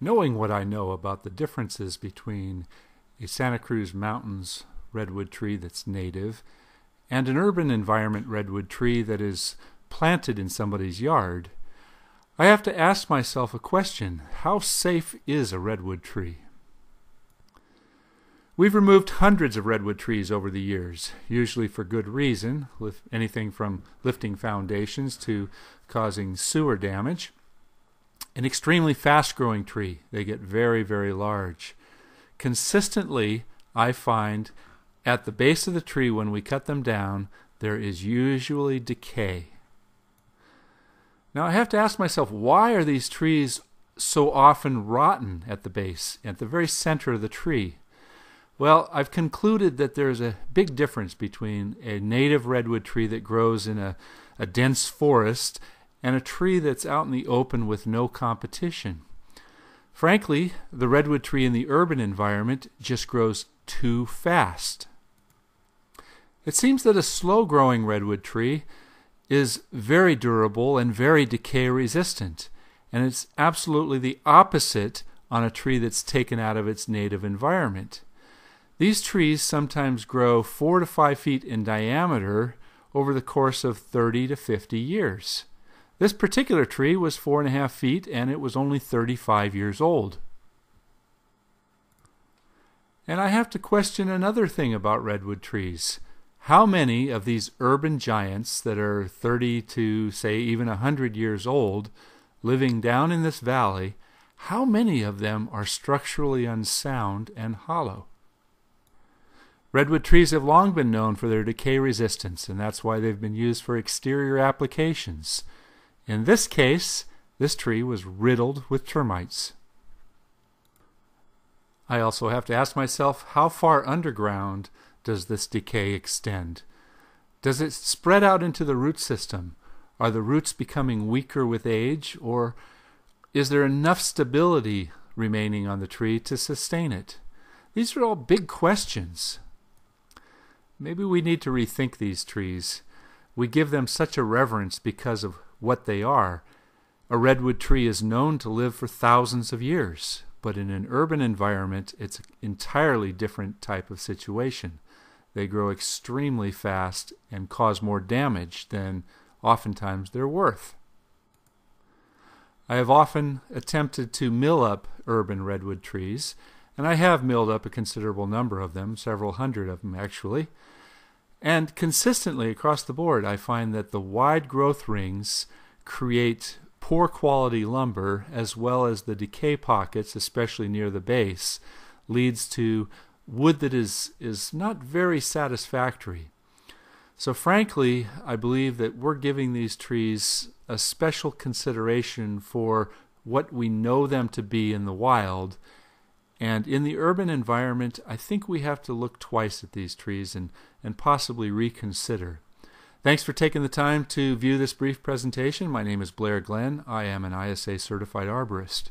Knowing what I know about the differences between a Santa Cruz Mountains redwood tree that's native and an urban environment redwood tree that is planted in somebody's yard, I have to ask myself a question: how safe is a redwood tree? We've removed hundreds of redwood trees over the years, usually for good reason, with anything from lifting foundations to causing sewer damage. An extremely fast-growing tree. They get very, very large. Consistently, I find at the base of the tree when we cut them down, there is usually decay. Now I have to ask myself, why are these trees so often rotten at the base, at the very center of the tree? Well, I've concluded that there's a big difference between a native redwood tree that grows in a dense forest and a tree that's out in the open with no competition. Frankly, the redwood tree in the urban environment just grows too fast. It seems that a slow-growing redwood tree is very durable and very decay resistant, and it's absolutely the opposite on a tree that's taken out of its native environment. These trees sometimes grow 4 to 5 feet in diameter over the course of 30 to 50 years. This particular tree was 4.5 feet and it was only 35 years old. And I have to question another thing about redwood trees. How many of these urban giants that are 30 to, say, even 100 years old, living down in this valley, how many of them are structurally unsound and hollow? Redwood trees have long been known for their decay resistance, and that's why they've been used for exterior applications. In this case, this tree was riddled with termites. I also have to ask myself, how far underground does this decay extend? Does it spread out into the root system? Are the roots becoming weaker with age, or is there enough stability remaining on the tree to sustain it? These are all big questions. Maybe we need to rethink these trees. We give them such a reverence because of what they are. A redwood tree is known to live for thousands of years, but in an urban environment, it's an entirely different type of situation. They grow extremely fast and cause more damage than oftentimes they're worth. I have often attempted to mill up urban redwood trees, and I have milled up a considerable number of them, several hundred of them actually. And consistently across the board, I find that the wide growth rings create poor quality lumber, as well as the decay pockets, especially near the base, leads to wood that is not very satisfactory. So frankly, I believe that we're giving these trees a special consideration for what we know them to be in the wild. And in the urban environment, I think we have to look twice at these trees and possibly reconsider. Thanks for taking the time to view this brief presentation. My name is Blair Glenn. I am an ISA certified arborist.